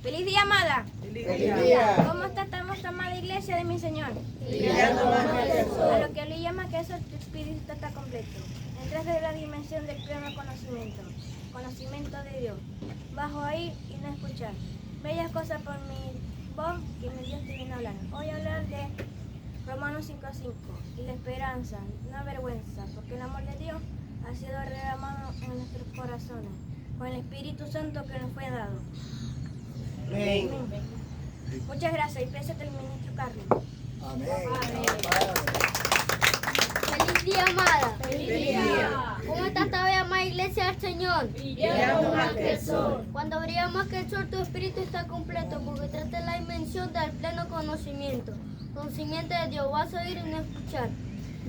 ¡Feliz día, amada! ¡Feliz día! ¿Cómo está esta amada iglesia de mi Señor? Brillando más que el A sol. lo que le llama que eso tu espíritu está completo. Entras de la dimensión del pleno conocimiento de Dios. Vas a oír y no escuchar. Bellas cosas por mi voz que mi Dios te viene a hablar. Voy a hablar de Romanos 5:5 y la esperanza, no vergüenza, porque el amor de Dios ha sido derramado en nuestros corazones con el Espíritu Santo que nos fue dado. Amén. Muchas gracias y préstate el ministro Carlos. Amén. ¡Feliz día, amada! ¡Feliz día! ¿Cómo está esta bella amada iglesia del Señor? Brillando más que el sol. Cuando brilla más que el sol, tu espíritu está completo, porque trata la dimensión del pleno conocimiento. Conocimiento de Dios, vas a oír y no escuchar.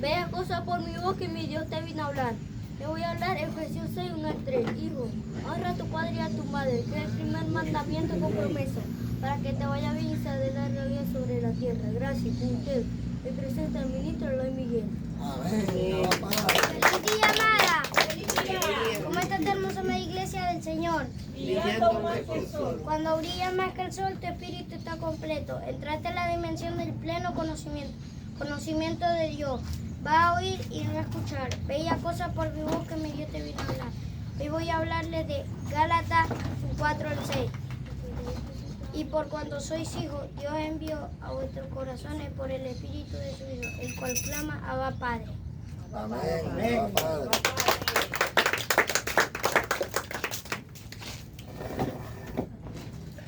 Bellas cosas por mi voz que mi Dios te vino a hablar. Te voy a hablar Efesios 6:1-3. Hijo, honra a tu padre y a tu madre, que es el primer mandamiento con promesa, para que te vaya bien y se dé larga vida sobre la tierra. Gracias, con usted. Me presenta el ministro Eloy Miguel. Amén. ¡Feliz día, amada! ¿Cómo está esta hermosa amada iglesia del Señor? Brillando más que el sol. Cuando brilla más que el sol, tu espíritu está completo. Entraste en la dimensión del pleno conocimiento de Dios. Vas a oír y no a escuchar. Bella cosa por mi voz que mi Dios te vino a hablar. Hoy voy a hablarles de Gálatas 4:6. Y por cuanto sois hijos, Dios envió a vuestros corazones por el Espíritu de su Hijo, el cual clama Abba Padre. Amén. Abba, Padre.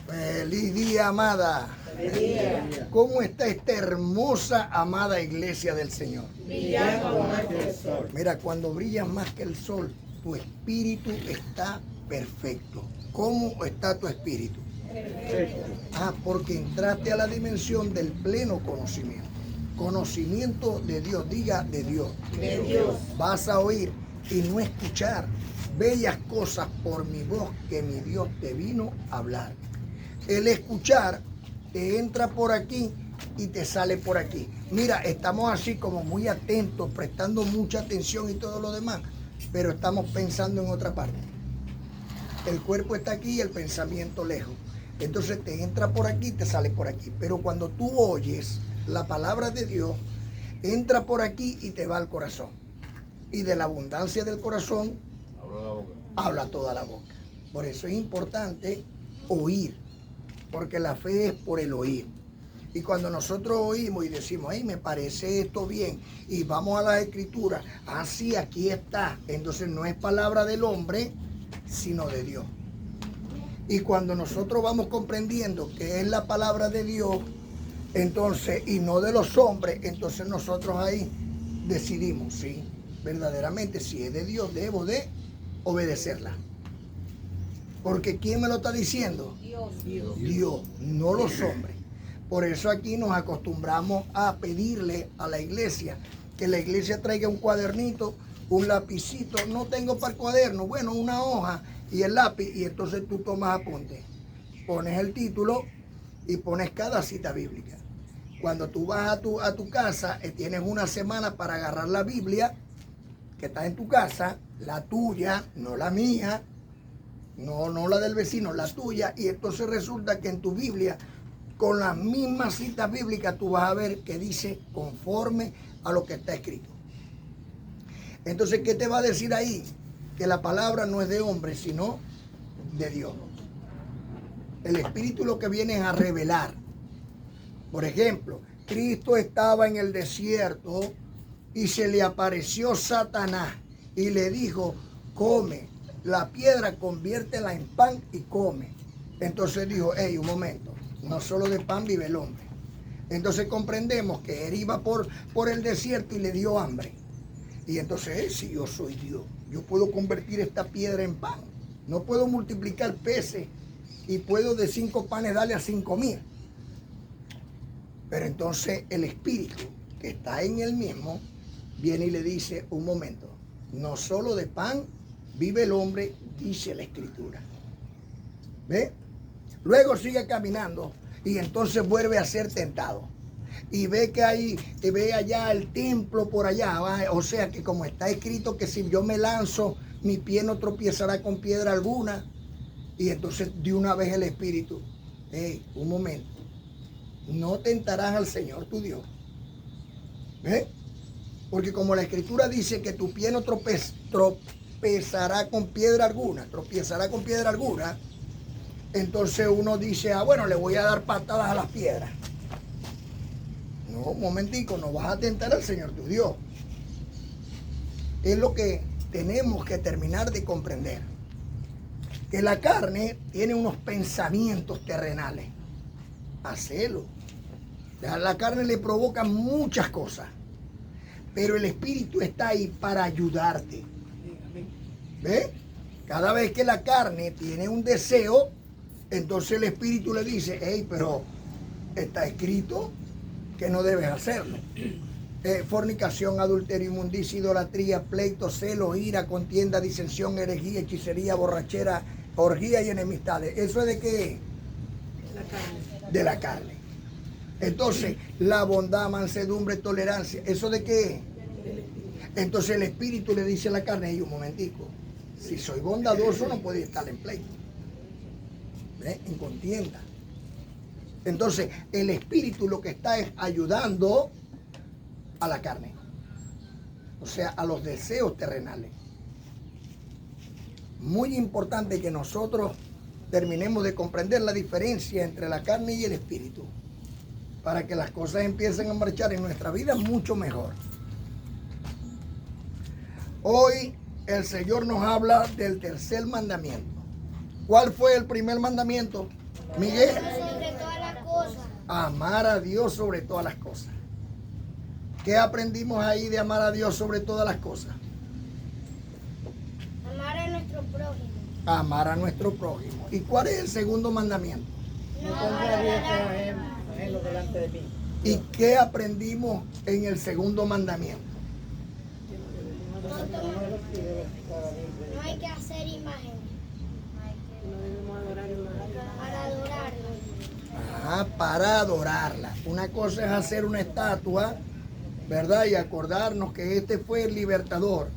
Feliz día, amada. ¡Feliz día! ¿Cómo está esta hermosa, amada iglesia del Señor? Brillando más que el sol. Mira, cuando brillas más que el sol, tu espíritu está perfecto. ¿Cómo está tu espíritu? Perfecto. Porque entraste a la dimensión del pleno conocimiento. Conocimiento de Dios, diga de Dios. De Dios. Vas a oír y no escuchar bellas cosas por mi voz que mi Dios te vino a hablar. El escuchar te entra por aquí y te sale por aquí. Mira, estamos así como muy atentos, prestando mucha atención y todo lo demás, pero estamos pensando en otra parte. El cuerpo está aquí y el pensamiento lejos. Entonces te entra por aquí y te sale por aquí. Pero cuando tú oyes la palabra de Dios, entra por aquí y te va al corazón. Y de la abundancia del corazón, habla toda la boca. Por eso es importante oír, porque la fe es por el oír. Y cuando nosotros oímos y decimos, ay, me parece esto bien, y vamos a la escritura, así aquí está. Entonces no es palabra del hombre, sino de Dios. Y cuando nosotros vamos comprendiendo que es la palabra de Dios, entonces, y no de los hombres, entonces nosotros ahí decidimos, sí, verdaderamente, si es de Dios, debo de obedecerla. Porque ¿quién me lo está diciendo? Dios, no los hombres. Por eso aquí nos acostumbramos a pedirle a la iglesia que la iglesia traiga un cuadernito, un lapicito. No tengo para el cuaderno, bueno, una hoja y el lápiz, y entonces tú tomas apunte. Pones el título y pones cada cita bíblica. Cuando tú vas a tu casa, tienes una semana para agarrar la Biblia que está en tu casa, la tuya, no la mía, no la del vecino, la tuya, y entonces resulta que en tu Biblia, con las mismas citas bíblicas, tú vas a ver que dice conforme a lo que está escrito. Entonces, ¿qué te va a decir ahí? Que la palabra no es de hombre, sino de Dios. El Espíritu lo que viene es a revelar. Por ejemplo, Cristo estaba en el desierto y se le apareció Satanás y le dijo, come, la piedra conviértela en pan y come. Entonces dijo, hey, un momento, no solo de pan vive el hombre. Entonces comprendemos que él iba por el desierto y le dio hambre. Y entonces, si yo soy Dios, yo puedo convertir esta piedra en pan. No puedo multiplicar peces y puedo de 5 panes darle a 5,000. Pero entonces el Espíritu que está en él mismo viene y le dice, un momento, no solo de pan vive el hombre, dice la Escritura. ¿Ve? Luego sigue caminando y entonces vuelve a ser tentado. Y ve que ahí, ve allá el templo por allá, ¿va? O sea que como está escrito que si yo me lanzo, mi pie no tropiezará con piedra alguna. Y entonces de una vez el Espíritu Hey, un momento. No tentarás al Señor tu Dios. Porque como la Escritura dice que tu pie no tropezará con piedra alguna, entonces uno dice, bueno, le voy a dar patadas a las piedras. No, un momentico, no vas a tentar al Señor tu Dios. Es lo que tenemos que terminar de comprender. Que la carne tiene unos pensamientos terrenales. Hacelo. La carne le provoca muchas cosas. Pero el Espíritu está ahí para ayudarte. ¿Ves? Cada vez que la carne tiene un deseo, entonces el Espíritu le dice, hey, pero está escrito que no debes hacerlo. Fornicación, adulterio, inmundicia, idolatría, pleito, celo, ira, contienda, disensión, herejía, hechicería, borrachera, orgía y enemistades. ¿Eso es de qué? La carne. De la carne. Entonces, la bondad, mansedumbre, tolerancia, ¿eso de qué? Entonces el Espíritu le dice a la carne, un momentico, si soy bondadoso no puedo estar en pleito, en contienda. Entonces, el Espíritu lo que está es ayudando a la carne, o sea, a los deseos terrenales. Muy importante que nosotros terminemos de comprender la diferencia entre la carne y el Espíritu, para que las cosas empiecen a marchar en nuestra vida mucho mejor. Hoy el Señor nos habla del tercer mandamiento. ¿Cuál fue el primer mandamiento, Miguel? Sobre todas las cosas. Amar a Dios sobre todas las cosas. ¿Qué aprendimos ahí de amar a Dios sobre todas las cosas? Amar a nuestro prójimo. Amar a nuestro prójimo. ¿Y cuál es el segundo mandamiento? No pondré ajeno delante de mí. ¿Y qué aprendimos en el segundo mandamiento? No hay que hacer imágenes. No debemos adorar imágenes. Para adorarlo. Para adorarla. Una cosa es hacer una estatua, ¿verdad? Y acordarnos que este fue el libertador.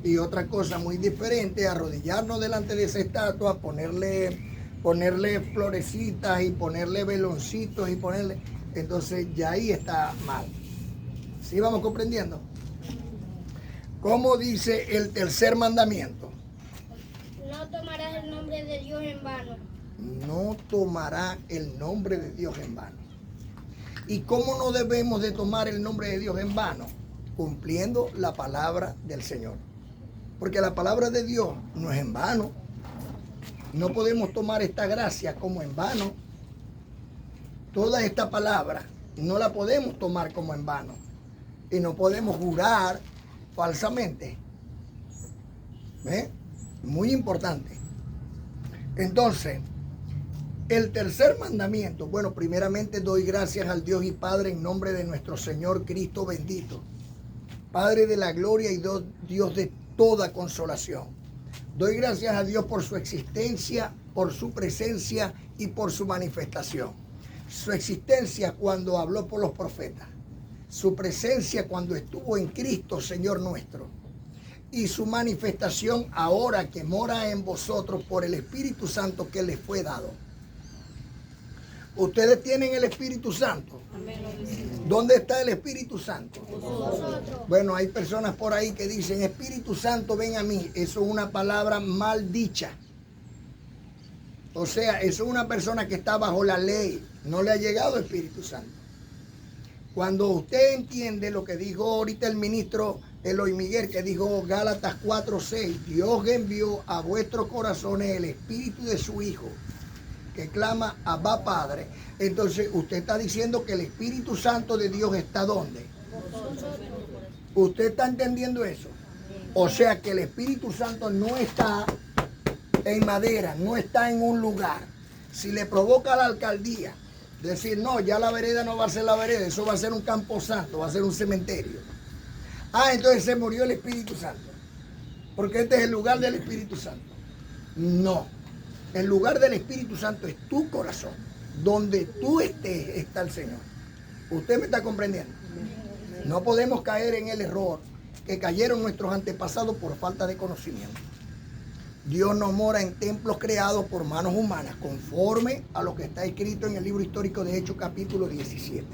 Y otra cosa muy diferente, arrodillarnos delante de esa estatua, ponerle florecitas y ponerle veloncitos y ponerle... Entonces ya ahí está mal. ¿Sí vamos comprendiendo? ¿Cómo dice el tercer mandamiento? No tomarás el nombre de Dios en vano. No tomará el nombre de Dios en vano. ¿Y cómo no debemos de tomar el nombre de Dios en vano? Cumpliendo la palabra del Señor. Porque la palabra de Dios no es en vano. No podemos tomar esta gracia como en vano. Toda esta palabra no la podemos tomar como en vano. Y no podemos jurar falsamente. ¿Ve? Muy importante. Entonces, el tercer mandamiento, bueno, primeramente doy gracias al Dios y Padre en nombre de nuestro Señor Cristo bendito, Padre de la gloria y Dios de toda consolación. Doy gracias a Dios por su existencia, por su presencia y por su manifestación. Su existencia cuando habló por los profetas, su presencia cuando estuvo en Cristo, Señor nuestro, y su manifestación ahora que mora en vosotros por el Espíritu Santo que les fue dado. Ustedes tienen el Espíritu Santo. ¿Dónde está el Espíritu Santo? Nosotros. Bueno, hay personas por ahí que dicen, Espíritu Santo, ven a mí. Eso es una palabra mal dicha. O sea, eso es una persona que está bajo la ley. No le ha llegado Espíritu Santo. Cuando usted entiende lo que dijo ahorita el ministro Eloy Miguel, que dijo Gálatas 4:6, Dios envió a vuestros corazones el Espíritu de su Hijo, que clama Abba Padre. Entonces usted está diciendo que el Espíritu Santo de Dios está ¿dónde? ¿Usted está entendiendo eso? O sea que el Espíritu Santo no está en madera, no está en un lugar. Si le provoca a la alcaldía decir, no, ya la vereda no va a ser la vereda, eso va a ser un campo santo, va a ser un cementerio. Entonces se murió el Espíritu Santo, porque este es el lugar del Espíritu Santo. No. El lugar del Espíritu Santo es tu corazón. Donde tú estés está el Señor. ¿Usted me está comprendiendo? No podemos caer en el error que cayeron nuestros antepasados por falta de conocimiento. Dios no mora en templos creados por manos humanas, conforme a lo que está escrito en el libro histórico de Hechos capítulo 17.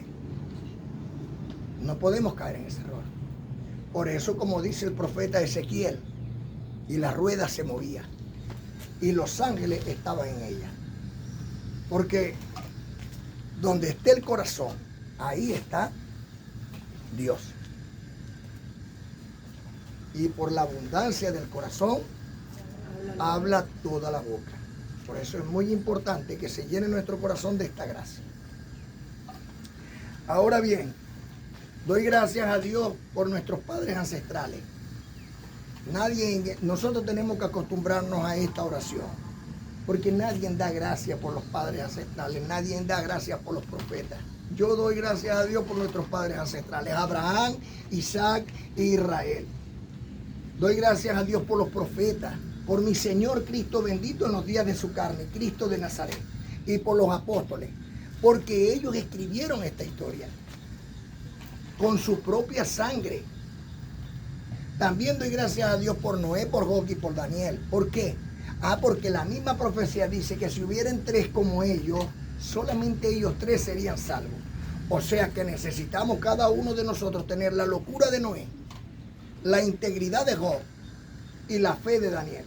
No podemos caer en ese error. Por eso, como dice el profeta Ezequiel, y la rueda se movía, y los ángeles estaban en ella. Porque donde esté el corazón, ahí está Dios. Y por la abundancia del corazón, habla toda la boca. Por eso es muy importante que se llene nuestro corazón de esta gracia. Ahora bien, doy gracias a Dios por nuestros padres ancestrales. Nosotros tenemos que acostumbrarnos a esta oración, porque nadie da gracias por los padres ancestrales, nadie da gracias por los profetas. Yo doy gracias a Dios por nuestros padres ancestrales, Abraham, Isaac e Israel. Doy gracias a Dios por los profetas, por mi Señor Cristo bendito en los días de su carne, Cristo de Nazaret, y por los apóstoles, porque ellos escribieron esta historia con su propia sangre. También doy gracias a Dios por Noé, por Job y por Daniel. ¿Por qué? Porque la misma profecía dice que si hubieran 3 como ellos, solamente ellos 3 serían salvos. O sea que necesitamos cada uno de nosotros tener la locura de Noé, la integridad de Job y la fe de Daniel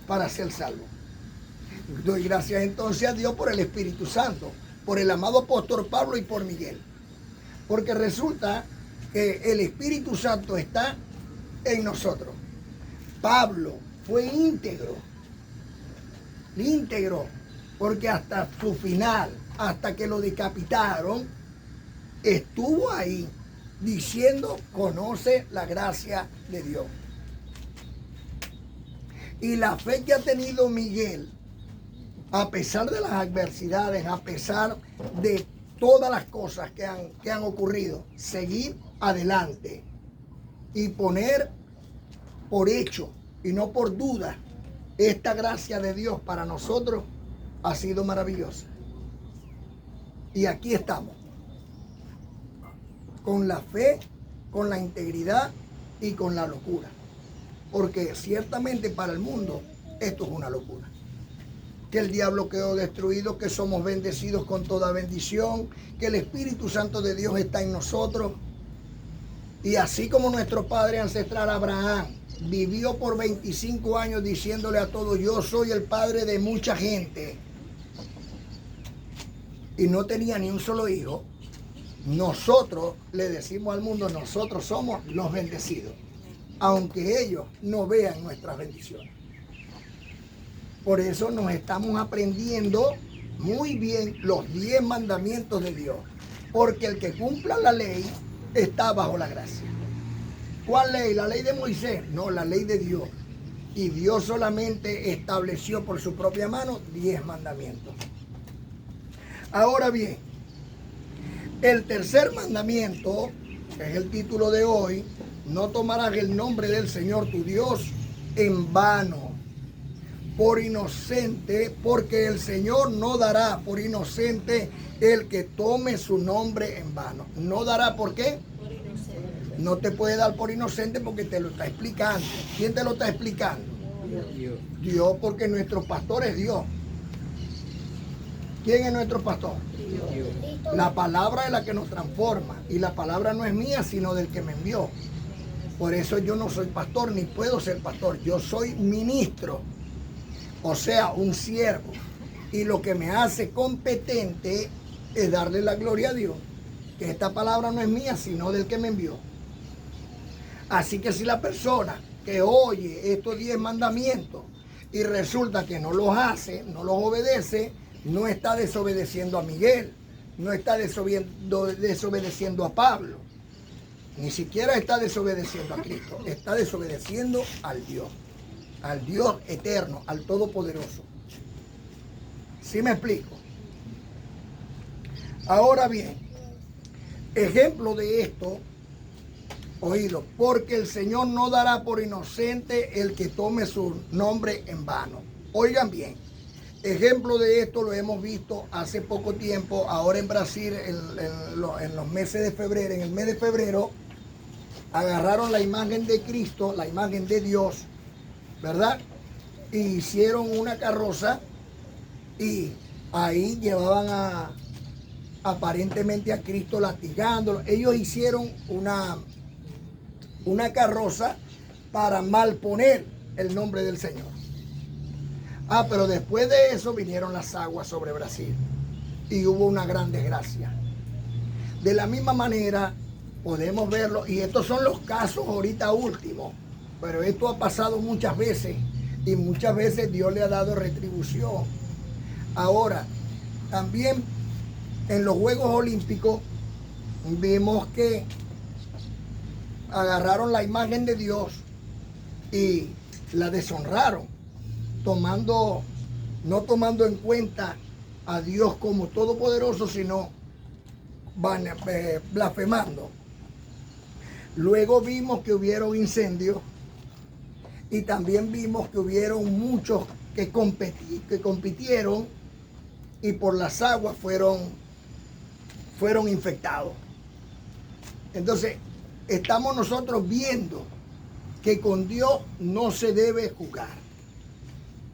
para ser salvo. Doy gracias entonces a Dios por el Espíritu Santo, por el amado apóstol Pablo y por Miguel. Porque resulta que el Espíritu Santo está en nosotros. Pablo fue íntegro, porque hasta su final, hasta que lo decapitaron, estuvo ahí diciendo, conoce la gracia de Dios. Y la fe que ha tenido Miguel, a pesar de las adversidades, a pesar de todas las cosas que han ocurrido, seguir adelante y poner por hecho y no por duda esta gracia de Dios para nosotros ha sido maravillosa. Y aquí estamos, con la fe, con la integridad y con la locura. Porque ciertamente para el mundo esto es una locura. Que el diablo quedó destruido, que somos bendecidos con toda bendición, que el Espíritu Santo de Dios está en nosotros. Y así como nuestro padre ancestral Abraham vivió por 25 años diciéndole a todos, yo soy el padre de mucha gente, y no tenía ni un solo hijo, nosotros le decimos al mundo, nosotros somos los bendecidos, aunque ellos no vean nuestras bendiciones. Por eso nos estamos aprendiendo muy bien los 10 mandamientos de Dios, porque el que cumpla la ley está bajo la gracia. ¿Cuál ley? ¿La ley de Moisés? No, la ley de Dios. Y Dios solamente estableció por su propia mano 10 mandamientos. Ahora bien, el tercer mandamiento, que es el título de hoy, no tomarás el nombre del Señor tu Dios en vano, por inocente, porque el Señor no dará por inocente el que tome su nombre en vano. No dará, ¿por qué? Por inocente. No te puede dar por inocente porque te lo está explicando. ¿Quién te lo está explicando? Dios. Dios, porque nuestro pastor es Dios. ¿Quién es nuestro pastor? Dios. La palabra es la que nos transforma, y la palabra no es mía sino del que me envió. Por eso yo no soy pastor ni puedo ser pastor, yo soy ministro, o sea, un siervo, y lo que me hace competente es darle la gloria a Dios, que esta palabra no es mía sino del que me envió. Así que si la persona que oye estos 10 mandamientos y resulta que no los hace, no los obedece, no está desobedeciendo a Miguel, no está desobedeciendo a Pablo, ni siquiera está desobedeciendo a Cristo, está desobedeciendo al Dios eterno, al Todopoderoso. ¿Sí me explico? Ahora bien, ejemplo de esto, oído, porque el Señor no dará por inocente el que tome su nombre en vano. Oigan bien, ejemplo de esto lo hemos visto hace poco tiempo, ahora en Brasil, en los meses de febrero, en el mes de febrero, agarraron la imagen de Cristo, la imagen de Dios, ¿verdad? y hicieron una carroza y ahí llevaban aparentemente a Cristo latigándolo. Ellos hicieron una carroza para malponer el nombre del Señor. Pero después de eso vinieron las aguas sobre Brasil y hubo una gran desgracia. De la misma manera podemos verlo, y estos son los casos ahorita últimos, pero esto ha pasado muchas veces y muchas veces Dios le ha dado retribución. Ahora, también en los Juegos Olímpicos vimos que agarraron la imagen de Dios y la deshonraron, no tomando en cuenta a Dios como todopoderoso, sino blasfemando. Luego vimos que hubieron incendios y también vimos que hubieron muchos que compitieron y por las aguas fueron infectados. Entonces, estamos nosotros viendo que con Dios no se debe jugar.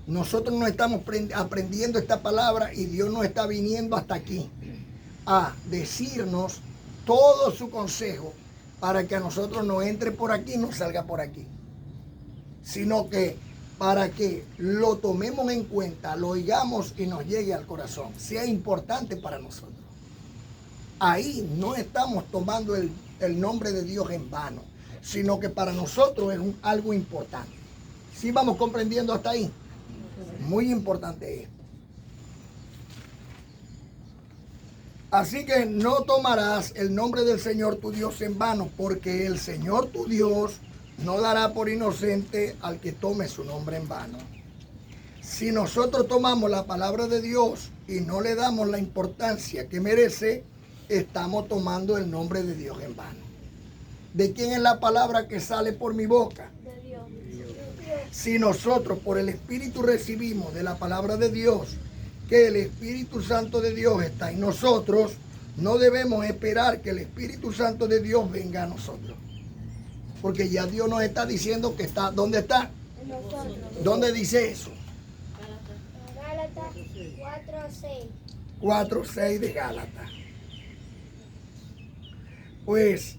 Nosotros no estamos aprendiendo esta palabra y Dios no está viniendo hasta aquí a decirnos todo su consejo para que a nosotros no entre por aquí y no salga por aquí, sino que para que lo tomemos en cuenta, lo oigamos y nos llegue al corazón, sea importante para nosotros. Ahí no estamos tomando el nombre de Dios en vano, sino que para nosotros es algo importante. ¿Sí vamos comprendiendo hasta ahí? Muy importante esto. Así que no tomarás el nombre del Señor tu Dios en vano, porque el Señor tu Dios no dará por inocente al que tome su nombre en vano. Si nosotros tomamos la palabra de Dios y no le damos la importancia que merece, estamos tomando el nombre de Dios en vano. ¿De quién es la palabra que sale por mi boca? De Dios. Si nosotros por el Espíritu recibimos de la palabra de Dios que el Espíritu Santo de Dios está en nosotros, no debemos esperar que el Espíritu Santo de Dios venga a nosotros. Porque ya Dios nos está diciendo que está. ¿Dónde está? En nosotros. ¿Dónde dice eso? Gálatas 4:6. 4:6 de Gálatas. Pues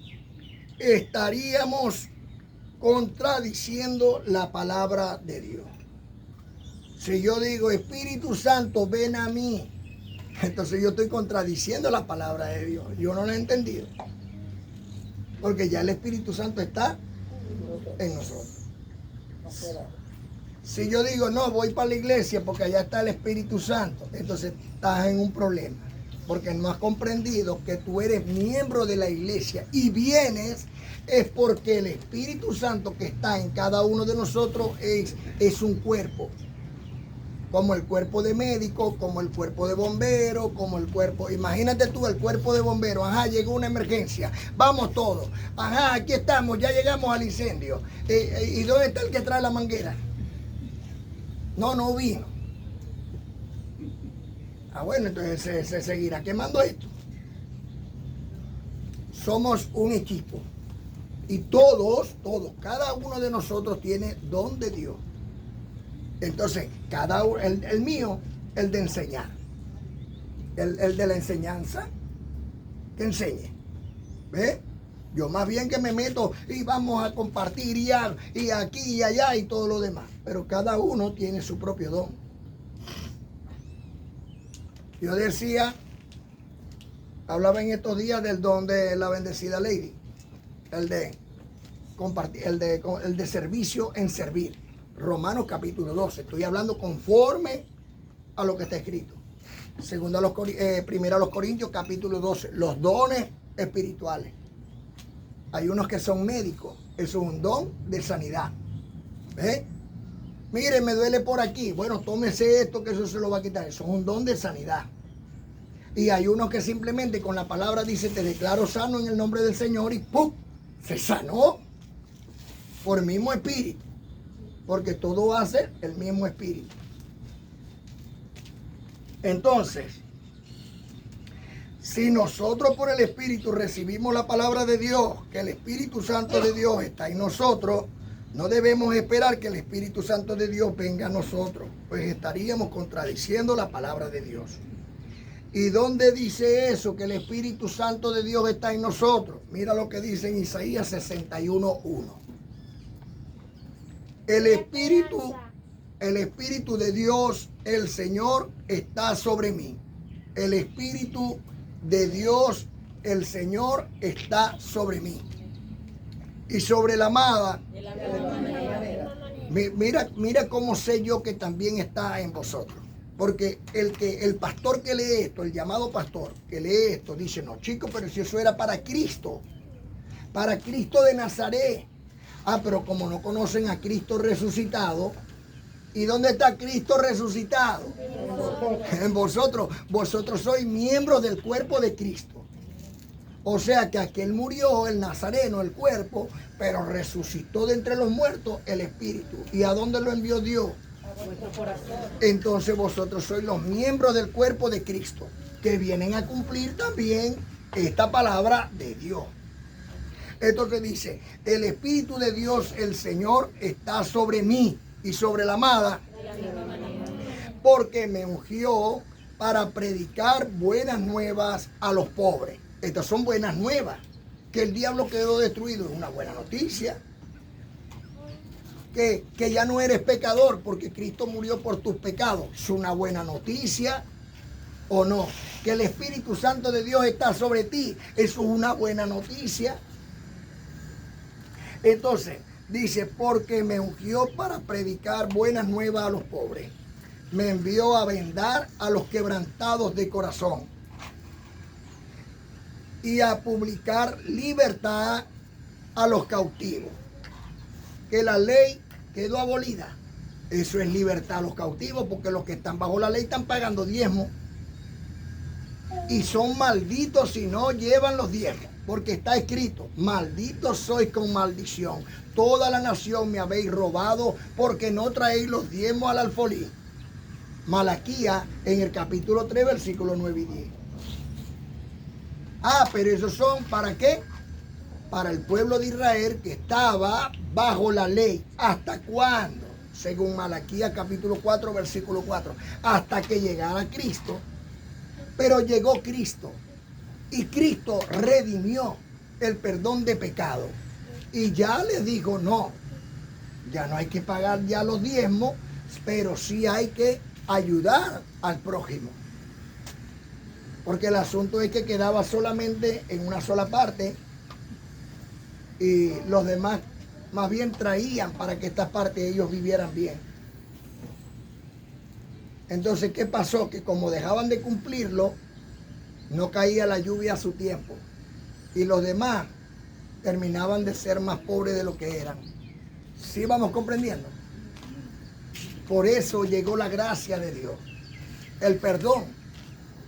estaríamos contradiciendo la palabra de Dios. Si yo digo, Espíritu Santo, ven a mí, entonces yo estoy contradiciendo la palabra de Dios. Yo no la he entendido. Porque ya el Espíritu Santo está en nosotros. Si yo digo, no, voy para la iglesia porque allá está el Espíritu Santo, entonces estás en un problema. Porque no has comprendido que tú eres miembro de la iglesia y vienes es porque el Espíritu Santo que está en cada uno de nosotros es un cuerpo. Como el cuerpo de médico, como el cuerpo de bombero, como el cuerpo... Imagínate tú el cuerpo de bombero. Ajá, llegó una emergencia. Vamos todos. Ajá, aquí estamos, ya llegamos al incendio. ¿Y dónde está el que trae la manguera? No vino. Bueno, entonces se seguirá quemando esto. Somos un equipo. Y todos, cada uno de nosotros tiene don de Dios. Entonces, cada uno, el mío, el de enseñar. El de la enseñanza, que enseñe. ¿Ve? Yo más bien que me meto y vamos a compartir y aquí y allá y todo lo demás. Pero cada uno tiene su propio don. Yo decía, hablaba en estos días del don de la bendecida Lady. El de compartir, el de servicio en servir. Romanos capítulo 12. Estoy hablando conforme a lo que está escrito. Primero a los Corintios capítulo 12. Los dones espirituales. Hay unos que son médicos. Eso es un don de sanidad. ¿Ve? Mire, me duele por aquí. Bueno, tómese esto que eso se lo va a quitar. Eso es un don de sanidad. Y hay unos que simplemente con la palabra dice, te declaro sano en el nombre del Señor y ¡pum! Se sanó por el mismo espíritu. Porque todo va a ser el mismo espíritu. Entonces, si nosotros por el Espíritu recibimos la palabra de Dios, que el Espíritu Santo de Dios está en nosotros, No debemos esperar que el Espíritu Santo de Dios venga a nosotros, pues estaríamos contradiciendo la palabra de Dios. ¿Y dónde dice eso, que el Espíritu Santo de Dios está en nosotros? Mira lo que dice en Isaías 61:1. El Espíritu de Dios, el Señor, está sobre mí. El Espíritu de Dios, el Señor, está sobre mí. Y sobre la amada, mira cómo sé yo que también está en vosotros. Porque el pastor que lee esto, el llamado pastor que lee esto, dice, no, chicos, pero si eso era para Cristo de Nazaret. Ah, pero como no conocen a Cristo resucitado, ¿y dónde está Cristo resucitado? En vosotros. Vosotros sois miembros del cuerpo de Cristo. O sea que aquel murió, el nazareno, el cuerpo, pero resucitó de entre los muertos el espíritu. ¿Y a dónde lo envió Dios? Entonces vosotros sois los miembros del cuerpo de Cristo, que vienen a cumplir también esta palabra de Dios. Entonces dice, el Espíritu de Dios, el Señor, está sobre mí y sobre la amada, porque me ungió para predicar buenas nuevas a los pobres. Estas son buenas nuevas. Que el diablo quedó destruido es una buena noticia. Que ya no eres pecador porque Cristo murió por tus pecados, es una buena noticia, ¿o no? Que el Espíritu Santo de Dios está sobre ti, eso es una buena noticia. Entonces, dice, porque me ungió para predicar buenas nuevas a los pobres. Me envió a vendar a los quebrantados de corazón y a publicar libertad a los cautivos. Que la ley quedó abolida. Eso es libertad a los cautivos, porque los que están bajo la ley están pagando diezmo. Y son malditos si no llevan los diezmos. Porque está escrito, malditos sois con maldición. Toda la nación me habéis robado porque no traéis los diezmos al alfolí. Malaquías en el capítulo 3, versículos 9 y 10. Ah, pero esos son, ¿para qué? Para el pueblo de Israel que estaba bajo la ley. ¿Hasta cuándo? Según Malaquías capítulo 4, versículo 4. Hasta que llegara Cristo. Pero llegó Cristo. Y Cristo redimió el perdón de pecado. Y ya les dijo, no, ya no hay que pagar ya los diezmos, pero sí hay que ayudar al prójimo. Porque el asunto es que quedaba solamente en una sola parte y los demás más bien traían para que esta parte ellos vivieran bien. Entonces, ¿qué pasó? Que como dejaban de cumplirlo, no caía la lluvia a su tiempo. Y los demás terminaban de ser más pobres de lo que eran. ¿Sí vamos comprendiendo? Por eso llegó la gracia de Dios. El perdón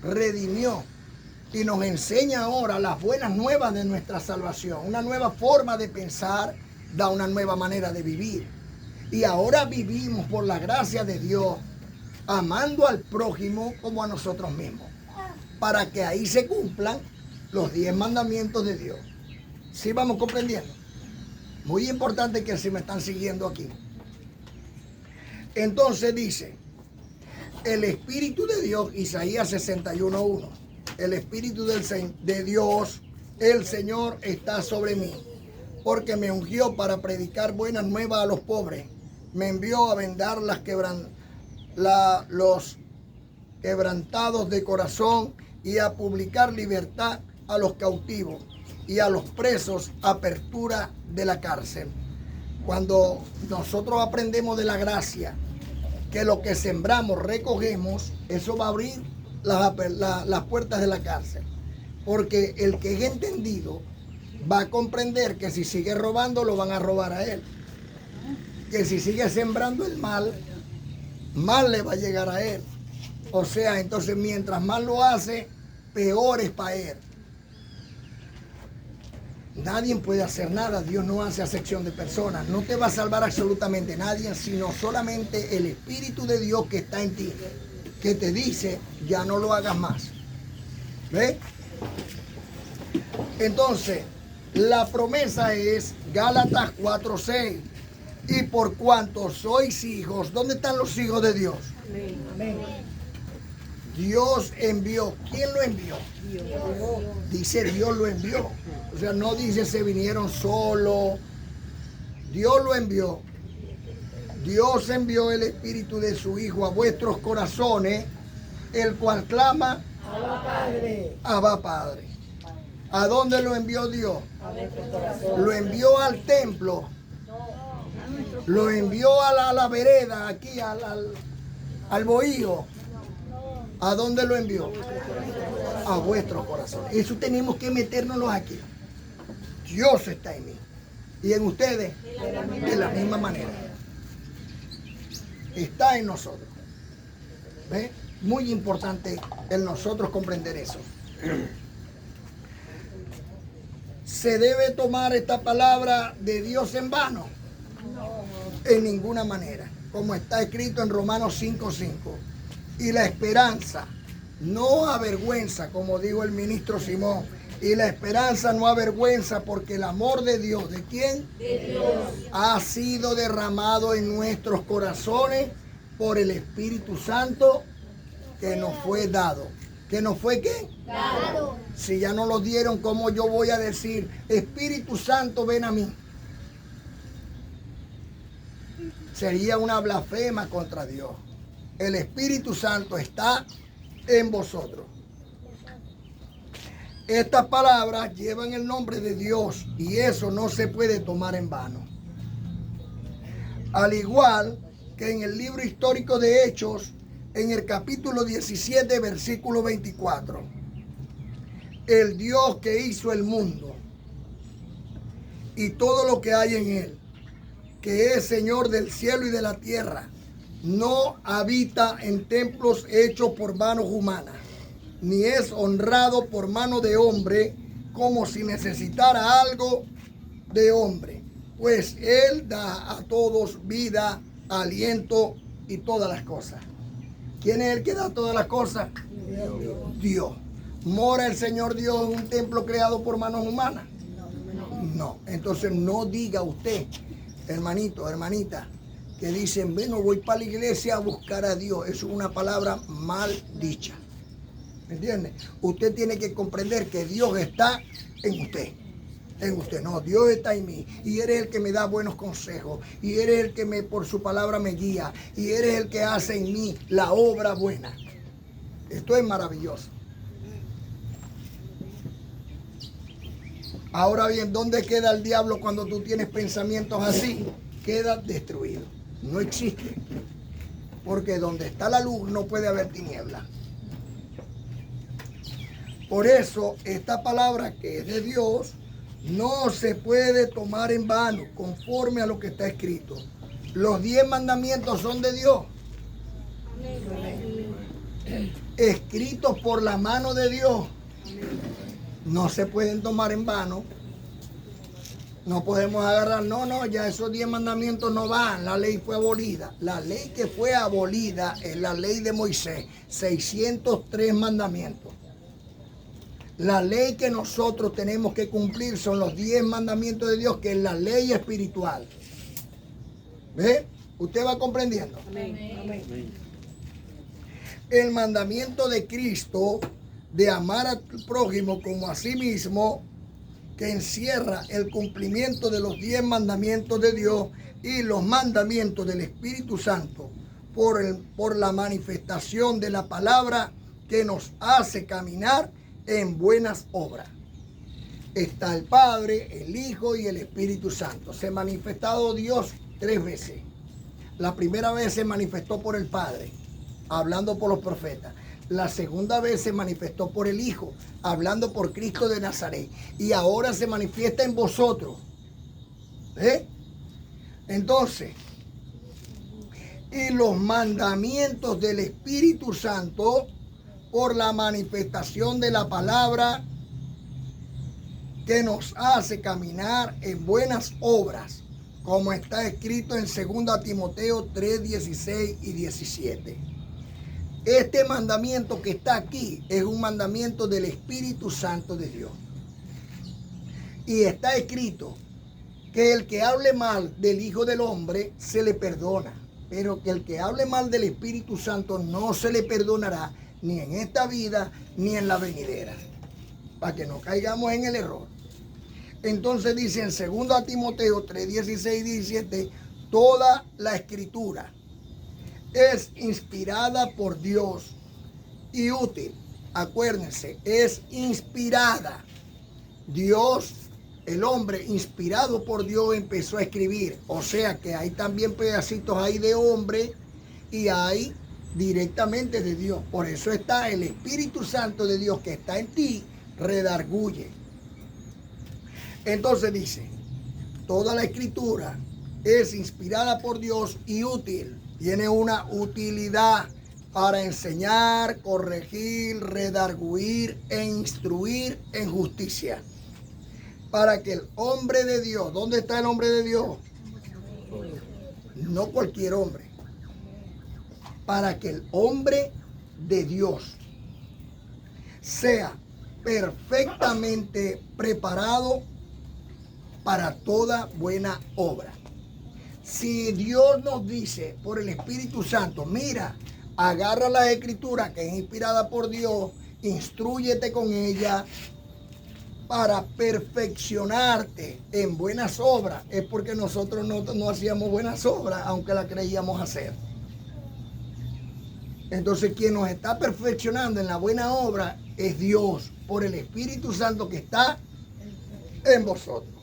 redimió y nos enseña ahora las buenas nuevas de nuestra salvación. Una nueva forma de pensar da una nueva manera de vivir. Y ahora vivimos por la gracia de Dios, amando al prójimo como a nosotros mismos, para que ahí se cumplan los 10 mandamientos de Dios. ¿Sí vamos comprendiendo? Muy importante que si me están siguiendo aquí. Entonces dice, el Espíritu de Dios, Isaías 61:1, el Espíritu de Dios, el Señor, está sobre mí, porque me ungió para predicar buenas nuevas a los pobres, me envió a vendar los quebrantados de corazón y a publicar libertad a los cautivos y a los presos apertura de la cárcel. Cuando nosotros aprendemos de la gracia, que lo que sembramos recogemos, eso va a abrir las puertas de la cárcel. Porque el que es entendido va a comprender que si sigue robando, lo van a robar a él. Que si sigue sembrando el mal, mal le va a llegar a él. O sea, entonces mientras más lo hace, peor es para él. Nadie puede hacer nada, Dios no hace acepción de personas. No te va a salvar absolutamente nadie, sino solamente el Espíritu de Dios que está en ti, que te dice, ya no lo hagas más. ¿Ves? Entonces, la promesa es Gálatas 4:6. Y por cuanto sois hijos, ¿dónde están los hijos de Dios? Amén. Dios envió. ¿Quién lo envió? Dice Dios lo envió. O sea, no dice se vinieron solos. Dios lo envió. Dios envió el Espíritu de su Hijo a vuestros corazones, el cual clama, Abba Padre. Abba Padre. ¿A dónde lo envió Dios? A nuestro corazón. Lo envió al templo. Lo envió a la vereda, aquí al bohío. ¿A dónde lo envió? A vuestros corazones. Eso tenemos que metérnoslo aquí. Dios está en mí. Y en ustedes, de la misma manera. Está en nosotros. ¿Ve? Muy importante en nosotros comprender eso. ¿Se debe tomar esta palabra de Dios en vano? En ninguna manera. Como está escrito en Romanos 5:5. Y la esperanza no avergüenza, como dijo el ministro Simón. Y la esperanza no avergüenza porque el amor de Dios, ¿de quién? De Dios. Ha sido derramado en nuestros corazones por el Espíritu Santo que nos fue dado. ¿Que nos fue qué? Dado. Si ya no lo dieron, ¿cómo yo voy a decir, Espíritu Santo, ven a mí? Sería una blasfema contra Dios. El Espíritu Santo está en vosotros. Estas palabras llevan el nombre de Dios y eso no se puede tomar en vano. Al igual que en el libro histórico de Hechos, en el capítulo 17, versículo 24. El Dios que hizo el mundo y todo lo que hay en él, que es Señor del cielo y de la tierra, no habita en templos hechos por manos humanas, ni es honrado por mano de hombre, como si necesitara algo de hombre, pues Él da a todos vida, aliento y todas las cosas. ¿Quién es el que da todas las cosas? Dios. ¿Mora el Señor Dios en un templo creado por manos humanas? No. Entonces no diga usted, hermanito, hermanita, que dicen, bueno, voy para la iglesia a buscar a Dios. Eso es una palabra mal dicha. ¿Me entiende? Usted tiene que comprender que Dios está en usted. En usted, no, Dios está en mí. Y eres el que me da buenos consejos. Y eres el que por su palabra me guía. Y eres el que hace en mí la obra buena. Esto es maravilloso. Ahora bien, ¿dónde queda el diablo cuando tú tienes pensamientos así? Queda destruido. No existe. Porque donde está la luz no puede haber tiniebla. Por eso, esta palabra que es de Dios no se puede tomar en vano, conforme a lo que está escrito. Los 10 mandamientos son de Dios. Escritos por la mano de Dios. No se pueden tomar en vano. No podemos agarrar, no, ya esos 10 mandamientos no van, la ley fue abolida. La ley que fue abolida es la ley de Moisés, 603 mandamientos. La ley que nosotros tenemos que cumplir son los 10 mandamientos de Dios, que es la ley espiritual. ¿Ve? ¿Usted va comprendiendo? Amén. El mandamiento de Cristo de amar al prójimo como a sí mismo, que encierra el cumplimiento de los 10 mandamientos de Dios y los mandamientos del Espíritu Santo por la manifestación de la palabra que nos hace caminar en buenas obras. Está el Padre, el Hijo y el Espíritu Santo. Se ha manifestado Dios 3 veces. La primera vez se manifestó por el Padre, hablando por los profetas. La segunda vez se manifestó por el Hijo, hablando por Cristo de Nazaret. Y ahora se manifiesta en vosotros. Entonces, y los mandamientos del Espíritu Santo por la manifestación de la palabra que nos hace caminar en buenas obras, como está escrito en 2 Timoteo 3, 16 y 17. Este mandamiento que está aquí es un mandamiento del Espíritu Santo de Dios. Y está escrito que el que hable mal del Hijo del Hombre se le perdona, pero que el que hable mal del Espíritu Santo no se le perdonará ni en esta vida ni en la venidera, para que no caigamos en el error. Entonces dice en 2 Timoteo 3, 16 y 17, toda la escritura es inspirada por Dios y útil. Acuérdense, es inspirada. Dios, el hombre inspirado por Dios empezó a escribir. O sea que hay también pedacitos ahí de hombre y hay directamente de Dios. Por eso está el Espíritu Santo de Dios que está en ti, redarguye. Entonces dice, toda la escritura es inspirada por Dios y útil. Tiene una utilidad para enseñar, corregir, redarguir e instruir en justicia. Para que el hombre de Dios, ¿dónde está el hombre de Dios? No cualquier hombre. Para que el hombre de Dios sea perfectamente preparado para toda buena obra. Si Dios nos dice por el Espíritu Santo, mira, agarra la Escritura que es inspirada por Dios, instrúyete con ella para perfeccionarte en buenas obras, es porque nosotros no hacíamos buenas obras, aunque las creíamos hacer. Entonces, quien nos está perfeccionando en la buena obra es Dios, por el Espíritu Santo que está en vosotros.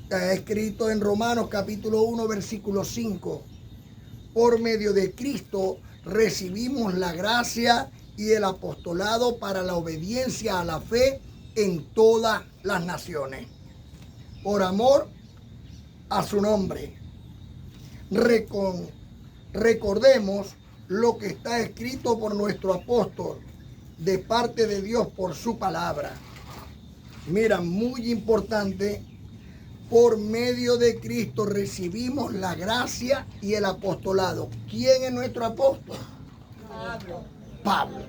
Está escrito en Romanos capítulo 1, versículo 5. Por medio de Cristo recibimos la gracia y el apostolado para la obediencia a la fe en todas las naciones. Por amor a su nombre. Recordemos lo que está escrito por nuestro apóstol de parte de Dios por su palabra. Mira, muy importante. Por medio de Cristo recibimos la gracia y el apostolado. ¿Quién es nuestro apóstol? Pablo.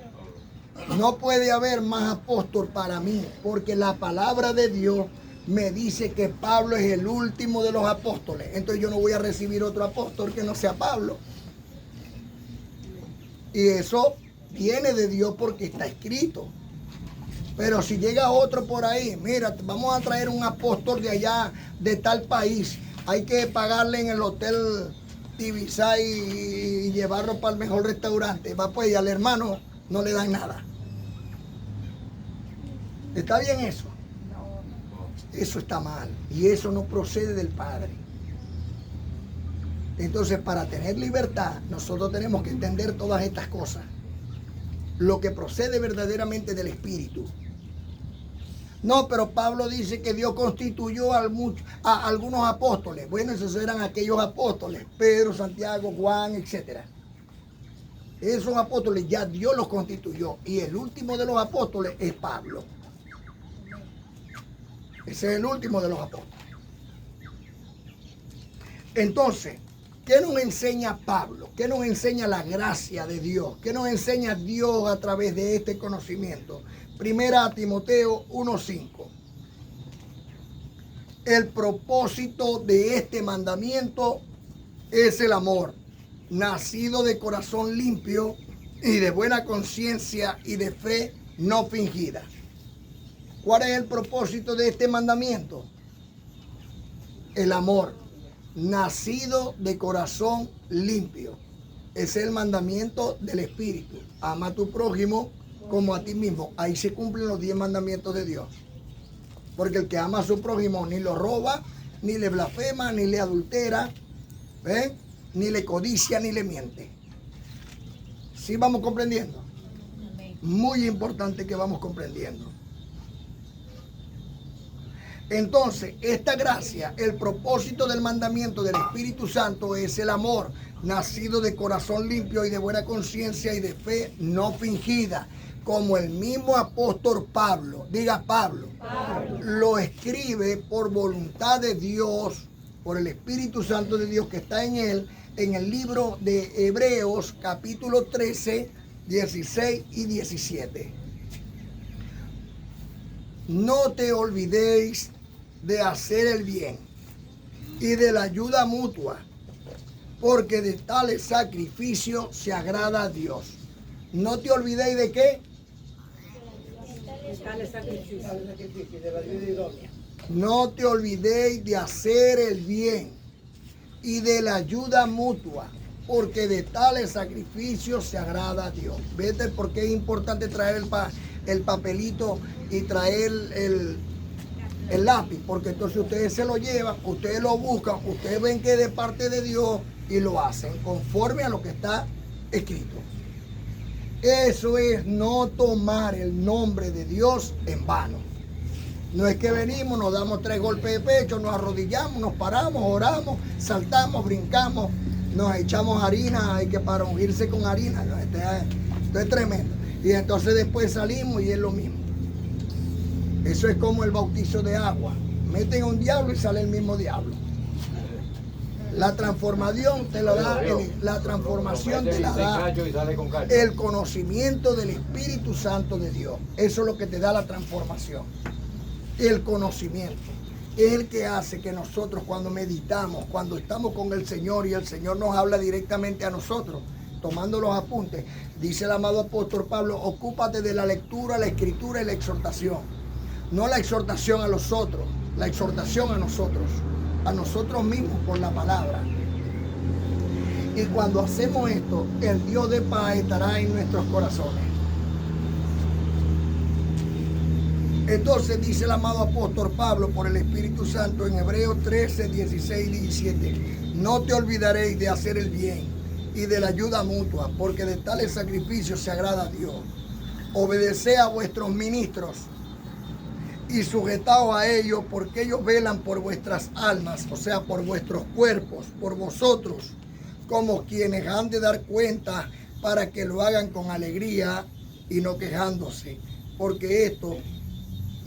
No puede haber más apóstol para mí, porque la palabra de Dios me dice que Pablo es el último de los apóstoles. Entonces yo no voy a recibir otro apóstol que no sea Pablo. Y eso viene de Dios porque está escrito. Pero si llega otro por ahí, mira, vamos a traer un apóstol de allá, de tal país, hay que pagarle en el hotel Tibisay y llevarlo para el mejor restaurante. Va pues, y al hermano no le dan nada. ¿Está bien eso? Eso está mal. Y eso no procede del Padre. Entonces, para tener libertad, nosotros tenemos que entender todas estas cosas. Lo que procede verdaderamente del Espíritu. No, pero Pablo dice que Dios constituyó a algunos apóstoles. Bueno, esos eran aquellos apóstoles, Pedro, Santiago, Juan, etc. Esos apóstoles ya Dios los constituyó. Y el último de los apóstoles es Pablo. Ese es el último de los apóstoles. Entonces, ¿qué nos enseña Pablo? ¿Qué nos enseña la gracia de Dios? ¿Qué nos enseña Dios a través de este conocimiento? Primera Timoteo 1:5. El propósito de este mandamiento es el amor, nacido de corazón limpio y de buena conciencia y de fe no fingida. ¿Cuál es el propósito de este mandamiento? El amor, nacido de corazón limpio. Ese es el mandamiento del Espíritu. Ama a tu prójimo como a ti mismo. Ahí se cumplen los 10 mandamientos de Dios. Porque el que ama a su prójimo ni lo roba, ni le blasfema, ni le adultera, ¿ven? Ni le codicia, ni le miente. ¿Sí vamos comprendiendo? Muy importante que vamos comprendiendo. Entonces, esta gracia, el propósito del mandamiento del Espíritu Santo es el amor, nacido de corazón limpio y de buena conciencia y de fe no fingida, como el mismo apóstol Pablo, diga Pablo, lo escribe por voluntad de Dios, por el Espíritu Santo de Dios que está en él, en el libro de Hebreos, capítulo 13, 16 y 17. No te olvidéis de hacer el bien y de la ayuda mutua, porque de tales sacrificios se agrada a Dios. No te olvidéis de qué. Dale sacrificio. Dale sacrificio de la ayuda idónea. No te olvidéis de hacer el bien y de la ayuda mutua, porque de tales sacrificios se agrada a Dios. ¿Vete por qué es importante traer el papelito y traer el lápiz? Porque entonces ustedes se lo llevan, ustedes lo buscan, ustedes ven que es de parte de Dios y lo hacen conforme a lo que está escrito. Eso es no tomar el nombre de Dios en vano. No es que venimos, nos damos 3 golpes de pecho, nos arrodillamos, nos paramos, oramos, saltamos, brincamos, nos echamos harina, hay que para ungirse con harina. ¿No? Esto es tremendo. Y entonces después salimos y es lo mismo. Eso es como el bautizo de agua. Meten a un diablo y sale el mismo diablo. La transformación te la da, la transformación te la da el conocimiento del Espíritu Santo de Dios. Eso es lo que te da la transformación. El conocimiento es el que hace que nosotros cuando meditamos, cuando estamos con el Señor y el Señor nos habla directamente a nosotros, tomando los apuntes, dice el amado apóstol Pablo, ocúpate de la lectura, la escritura y la exhortación. No la exhortación a los otros, la exhortación a nosotros mismos por la palabra. Y cuando hacemos esto, el Dios de paz estará en nuestros corazones. Entonces dice el amado apóstol Pablo por el Espíritu Santo en Hebreos 13, 16 y 17, no te olvidaréis de hacer el bien y de la ayuda mutua, porque de tales sacrificios se agrada a Dios. Obedeced a vuestros ministros y sujetaos a ellos, porque ellos velan por vuestras almas, o sea, por vuestros cuerpos, por vosotros, como quienes han de dar cuenta, para que lo hagan con alegría y no quejándose, porque esto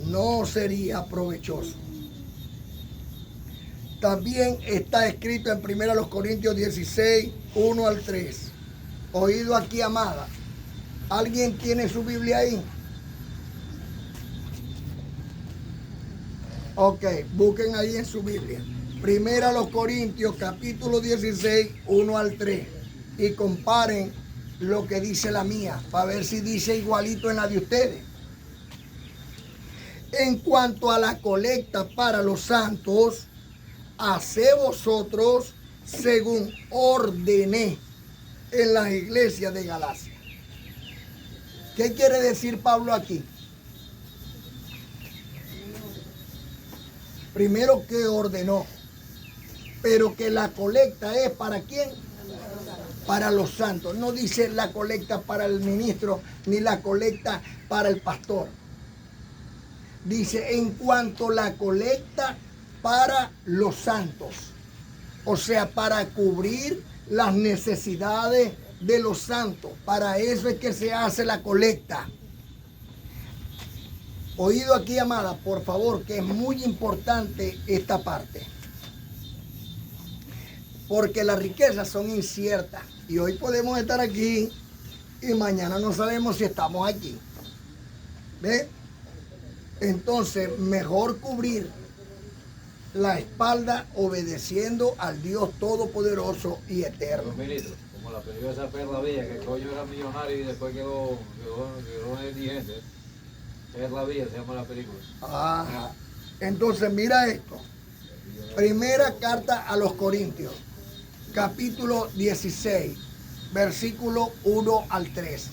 no sería provechoso. También está escrito en 1 Corintios 16, 1 al 3. Oído aquí, amada. ¿Alguien tiene su Biblia ahí? Ok, busquen ahí en su Biblia. 1 Corintios capítulo 16, 1 al 3. Y comparen lo que dice la mía, para ver si dice igualito en la de ustedes. En cuanto a la colecta para los santos, haced vosotros según ordené en las iglesias de Galacia. ¿Qué quiere decir Pablo aquí? Primero que ordenó, pero que la colecta es ¿para quién? Para los santos. No dice la colecta para el ministro ni la colecta para el pastor. Dice en cuanto a la colecta para los santos, o sea, para cubrir las necesidades de los santos. Para eso es que se hace la colecta. Oído aquí, amada, por favor, que es muy importante esta parte. Porque las riquezas son inciertas. Y hoy podemos estar aquí y mañana no sabemos si estamos aquí. ¿Ve? Entonces, mejor cubrir la espalda obedeciendo al Dios Todopoderoso y Eterno. Ministro, como la película esa Perla Villa, que el coño era millonario y después quedó indigente. Perla Villa se llama la película. Ajá. Entonces, mira esto. Primera carta a los Corintios, capítulo 16, versículo 1 al 3.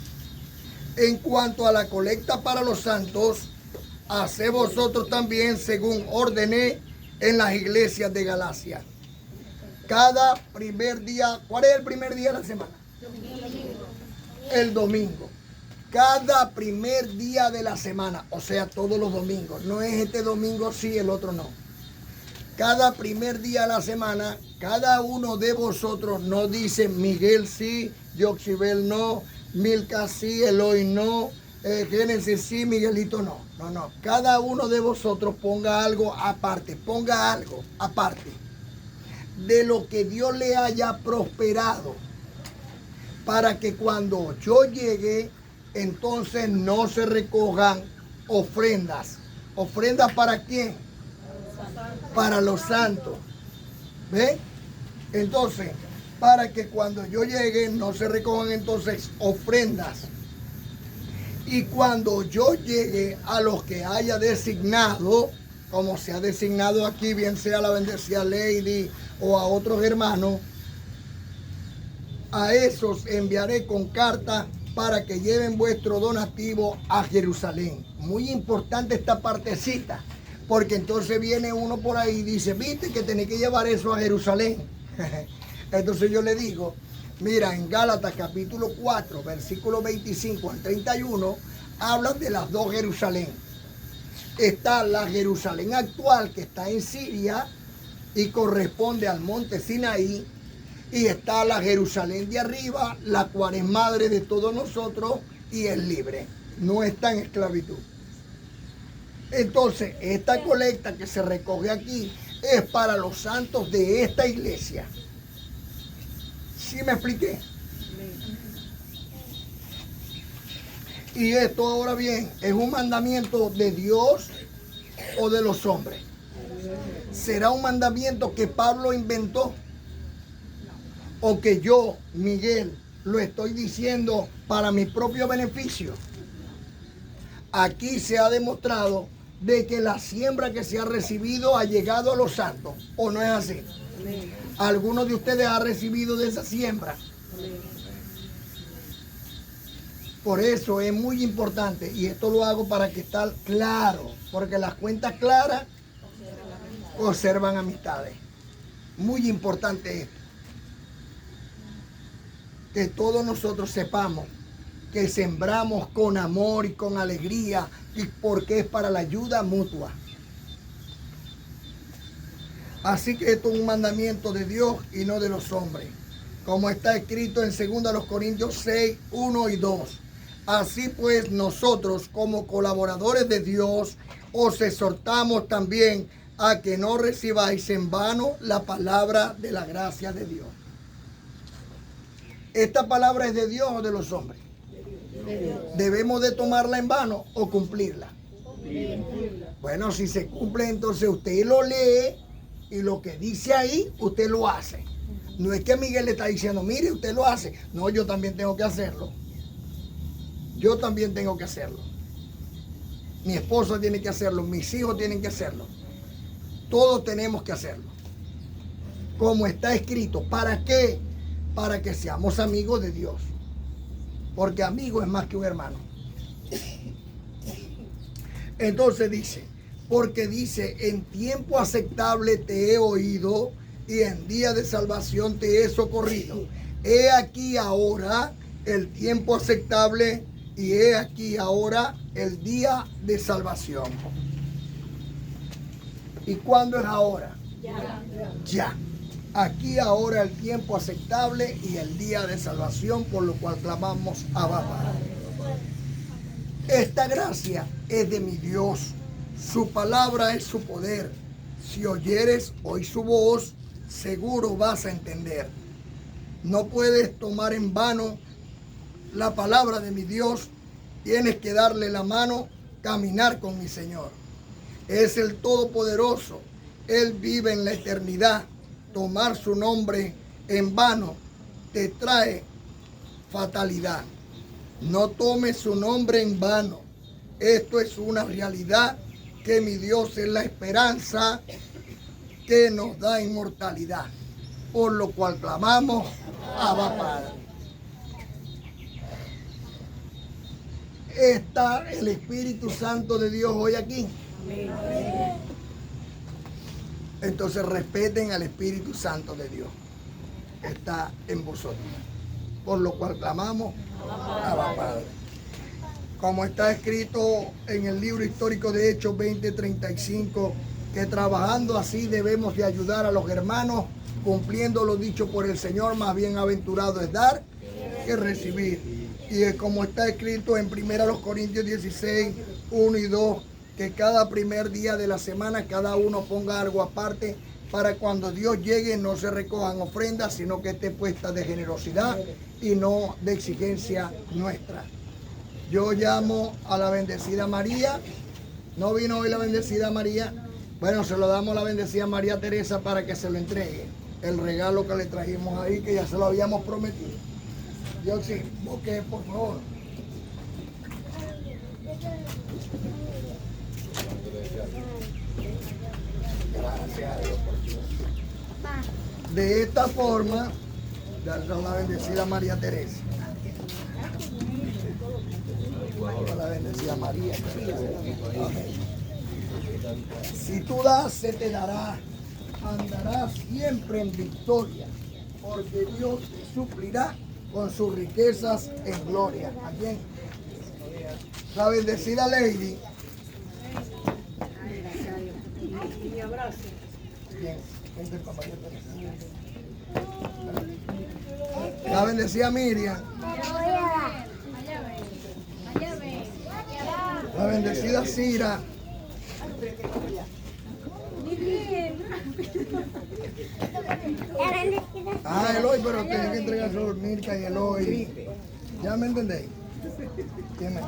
En cuanto a la colecta para los santos, haced vosotros también según ordené en las iglesias de Galacia. Cada primer día, ¿cuál es el primer día de la semana? El domingo. Cada primer día de la semana, o sea, todos los domingos. No es este domingo sí, el otro no. Cada primer día de la semana, cada uno de vosotros no dice Miguel sí, Yoxibel no, Milka sí, Eloy no, Génesis sí, Miguelito no. No. Cada uno de vosotros ponga algo aparte de lo que Dios le haya prosperado, para que cuando yo llegue, entonces no se recojan ofrendas. ¿Ofrendas para quién? Para los santos. ¿Ven? Entonces, para que cuando yo llegue no se recojan entonces ofrendas. Y cuando yo llegue a los que haya designado, como se ha designado aquí, bien sea la bendecida Lady o a otros hermanos, a esos enviaré con carta para que lleven vuestro donativo a Jerusalén. Muy importante esta partecita, porque entonces viene uno por ahí y dice, viste que tenés que llevar eso a Jerusalén. Entonces yo le digo, mira, en Gálatas capítulo 4, versículo 25 al 31, habla de las dos Jerusalén. Está la Jerusalén actual, que está en Siria y corresponde al monte Sinaí, y está la Jerusalén de arriba, la cual es madre de todos nosotros y es libre, no está en esclavitud. Entonces, esta colecta que se recoge aquí es para los santos de esta iglesia. ¿Sí me expliqué? Y esto, ahora bien, ¿es un mandamiento de Dios o de los hombres? ¿Será un mandamiento que Pablo inventó? ¿O que yo, Miguel, lo estoy diciendo para mi propio beneficio? Aquí se ha demostrado de que la siembra que se ha recibido ha llegado a los santos, ¿o no es así? ¿Algunos de ustedes han recibido de esa siembra? Por eso es muy importante, y esto lo hago para que esté claro, porque las cuentas claras conservan amistades. Muy importante esto. Que todos nosotros sepamos que sembramos con amor y con alegría, y porque es para la ayuda mutua. Así que esto es un mandamiento de Dios y no de los hombres, como está escrito en 2 Corintios 6, 1 y 2. Así pues, nosotros como colaboradores de Dios os exhortamos también a que no recibáis en vano la palabra de la gracia de Dios. ¿Esta palabra es de Dios o de los hombres? ¿Debemos de tomarla en vano o cumplirla? Bueno, si se cumple, entonces usted lo lee y lo que dice ahí, usted lo hace. No es que Miguel le está diciendo, mire, usted lo hace. No, yo también tengo que hacerlo. Yo también tengo que hacerlo. Mi esposa tiene que hacerlo, mis hijos tienen que hacerlo. Todos tenemos que hacerlo. Como está escrito. ¿Para qué? Para que seamos amigos de Dios. Porque amigo es más que un hermano. Entonces dice, porque dice, en tiempo aceptable te he oído y en día de salvación te he socorrido. He aquí ahora el tiempo aceptable y he aquí ahora el día de salvación. ¿Y cuándo es ahora? Ya. Aquí ahora el tiempo aceptable y el día de salvación, por lo cual clamamos Abba Padre. Esta gracia es de mi Dios, su palabra es su poder. Si oyeres hoy su voz, seguro vas a entender. No puedes tomar en vano la palabra de mi Dios, tienes que darle la mano, caminar con mi Señor. Es el Todopoderoso, Él vive en la eternidad. Tomar su nombre en vano te trae fatalidad. No tomes su nombre en vano. Esto es una realidad, que mi Dios es la esperanza que nos da inmortalidad. Por lo cual clamamos Abba Padre. ¿Está el Espíritu Santo de Dios hoy aquí? Entonces respeten al Espíritu Santo de Dios. Está en vosotros. Por lo cual clamamos Abba Padre. Como está escrito en el libro histórico de Hechos 20:35, que trabajando así debemos de ayudar a los hermanos, cumpliendo lo dicho por el Señor, más bienaventurado es dar que recibir. Y como está escrito en 1 Corintios 16, 1 y 2, que cada primer día de la semana cada uno ponga algo aparte, para cuando Dios llegue no se recojan ofrendas, sino que esté puesta de generosidad y no de exigencia nuestra. Yo llamo a la bendecida María. ¿No vino hoy la bendecida María? Bueno, se lo damos a la bendecida María Teresa para que se lo entregue. El regalo que le trajimos ahí, que ya se lo habíamos prometido. Yo sí, busque, por favor. Gracias a Dios por Dios. De esta forma, darle a la bendecida María Teresa. A la bendecida María Teresa. Amén. Si tú das, se te dará. Andarás siempre en victoria, porque Dios te suplirá con sus riquezas en gloria. ¿A quién? La bendecida Lady. Bien, vente, papá, yo te- La bendecida Miriam. La bendecida Cira. Ah, Eloy, pero tenés que entregárselo a Mirka y Eloy. ¿Ya me entendéis? ¿Quién me?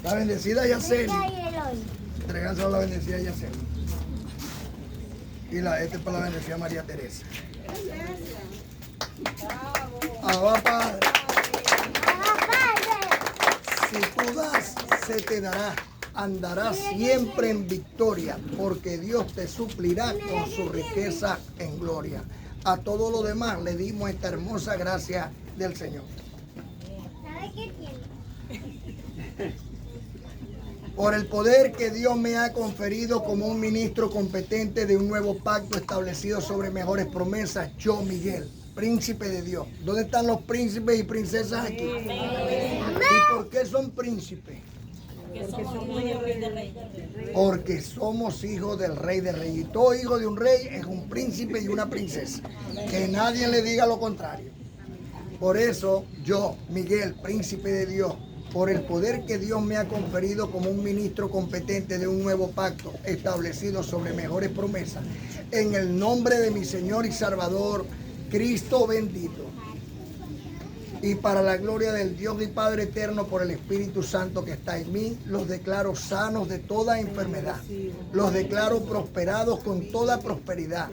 La bendecida Yacel. Entregárselo a la bendecida Yacel. Y este es para la bendecida María Teresa. Abba Padre. Si tú das, se te dará. Andarás siempre en victoria, porque Dios te suplirá con su riqueza en gloria. A todo lo demás le dimos esta hermosa gracia del Señor. ¿Sabe qué tiene? Por el poder que Dios me ha conferido como un ministro competente de un nuevo pacto establecido sobre mejores promesas, yo, Miguel, príncipe de Dios. ¿Dónde están los príncipes y princesas aquí? ¿Y por qué son príncipes? Porque somos hijos del Rey de Reyes. Y todo hijo de un rey es un príncipe y una princesa. Que nadie le diga lo contrario. Por eso yo, Miguel, príncipe de Dios, por el poder que Dios me ha conferido como un ministro competente de un nuevo pacto establecido sobre mejores promesas, en el nombre de mi Señor y Salvador, Cristo bendito, y para la gloria del Dios y Padre eterno, por el Espíritu Santo que está en mí, los declaro sanos de toda enfermedad. Los declaro prosperados con toda prosperidad.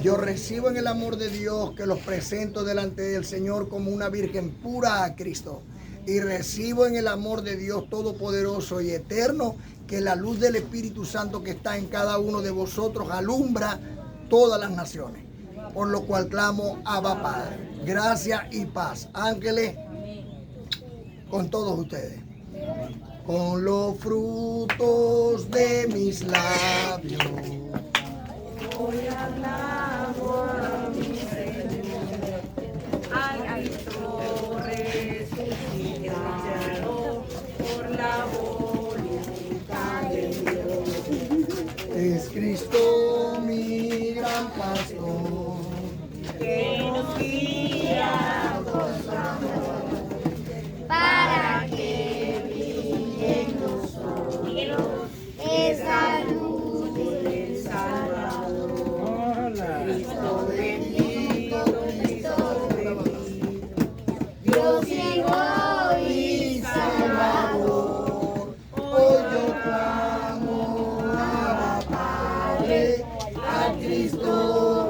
Yo recibo en el amor de Dios, que los presento delante del Señor como una virgen pura a Cristo. Y recibo en el amor de Dios todopoderoso y eterno, que la luz del Espíritu Santo que está en cada uno de vosotros alumbra todas las naciones. Por lo cual clamo, Abba Padre, gracia y paz. Ángeles, con todos ustedes. Con los frutos de mis labios. Voy a hablar por mi Señor. Al Cristo resucitado por la voluntad de Dios. Es Cristo mi gran pastor. Que nos guía con su amor, Para que brille en nosotros esa luz del Salvador. Cristo bendito, Cristo bendito, Dios Hijo y Salvador, hoy yo clamo, Abba Padre, a Cristo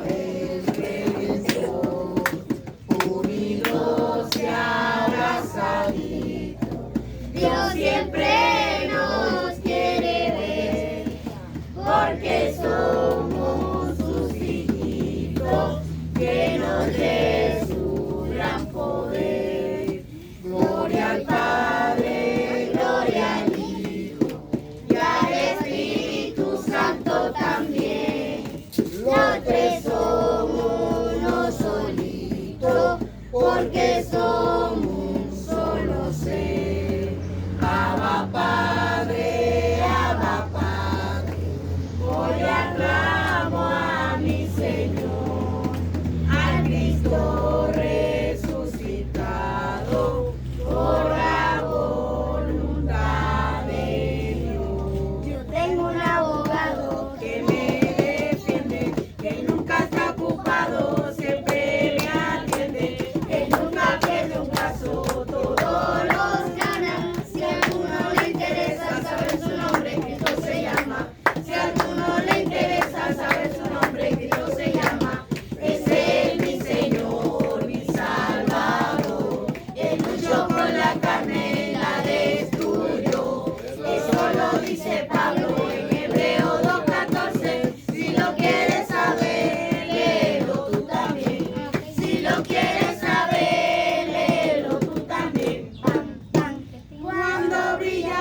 es redentor, unidos y abrazaditos. Dios siempre nos quiere ver, porque somos sus hijitos, que nos dé su gran poder. Gloria al Padre, gloria al Hijo, y al Espíritu Santo también. Los tres somos uno solito, porque somos un solo ser. Abba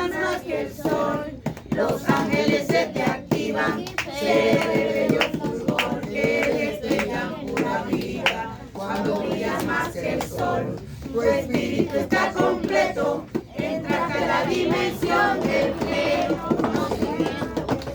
brillas más que el sol, los ángeles se te activan, se ve bello fulgor que destellan pura vida. Cuando brillas más que el sol, tu espíritu está completo, entras a la dimensión del pleno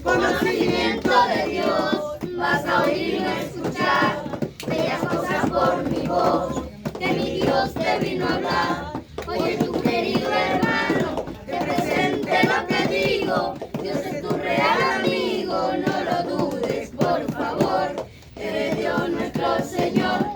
conocimiento de Dios. Vas a oír y a escuchar bellas cosas por mi voz, que mi Dios te vino a hablar. Oye tu querido hermano, te presente lo que digo, Dios es tu real amigo, no lo dudes por favor, eres Dios nuestro Señor,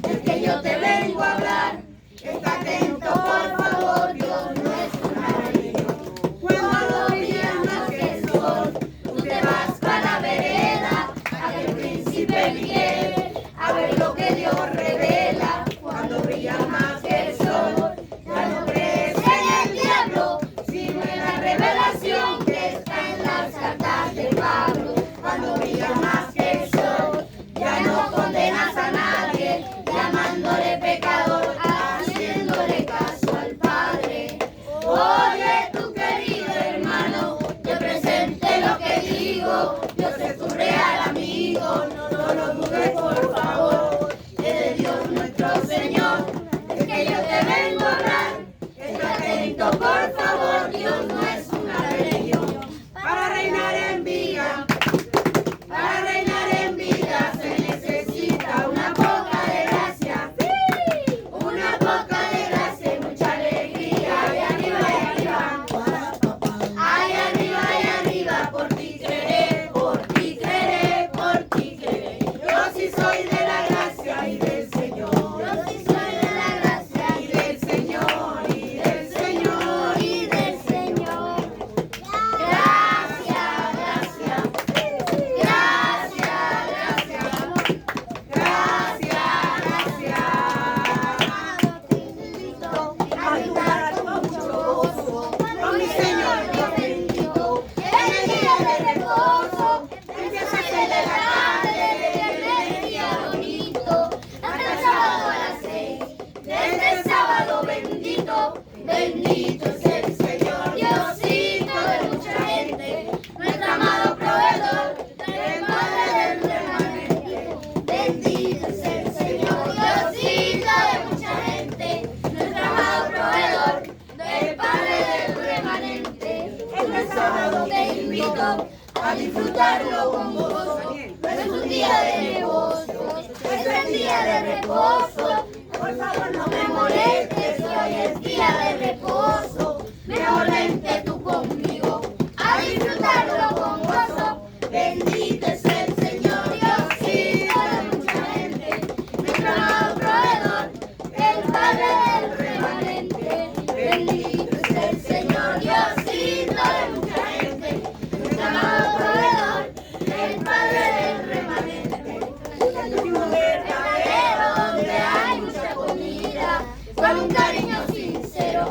el que yo te vengo a hablar. Está atento por favor, Dios no es una religión. Cuando brillas más que el sol, tú te vas para la vereda, a que el príncipe Miguel, a ver lo que Dios revela. Cuando brillas más que el sol, ya no crees en el diablo, sino en la revelación que está en las cartas de Pablo. Cuando brillas más que el sol, ya no condenas a nadie, llamándole pecador, haciéndole caso al Padre. Oye tu querido hermano, te presente lo que digo, Dios es tu real amigo, no lo dudes por favor, es Dios nuestro Señor, es que yo te vengo a hablar. Está atento por favor, Dios no es una religión. Para reinar en vida, se necesita una poca de gracia, una poca de gracia y mucha alegría. Ay, arriba, ay, arriba, por ti creeré, por ti creeré, por ti creeré. Yo sí soy de la gracia y del Señor. Yo sí soy de la gracia y del Señor, y del Señor, y del Señor. Gracias, gracias. Con mi Señor Dios bendito, en el día de reposo, empieza a ser de la tarde, el día bonito, hasta el sábado a las 6, desde el sábado bendito, bendito es el Señor, Diosito de mucha gente, nuestro amado proveedor, el Padre del remanente, bendito es el Señor, Diosito de mucha gente, nuestro amado proveedor, del Padre del remanente. Este sábado te invito a disfrutarlo con gozo. No es un día de negocio, es el día de reposo. Por favor no me molestes, hoy es día de reposo. Mejor vente tú conmigo a disfrutarlo con gozo. Bendito es el Señor, Diosito de mucha gente, nuestro amado proveedor, el Padre del remanente. Bendito es el Señor, Diosito de mucha gente, nuestro amado proveedor, el Padre del remanente. Un verdadero donde hay mucha comida, con un cariño sincero,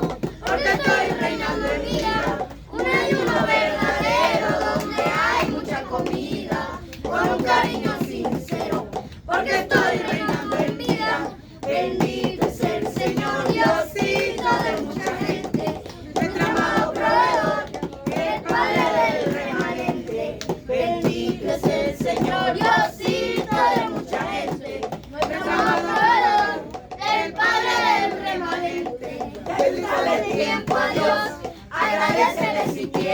porque estoy reinando en vida. Un ayuno verdadero donde hay mucha comida, con un cariño sincero, porque estoy reinando en vida. Bendito es el Señor, Diosito de mucha gente, nuestro amado proveedor, el Padre del remanente. Bendito es el Señor, Diosito de mucha gente, nuestro amado proveedor, el Padre del remanente. Dedícale tiempo a Dios, agradecele si quieres.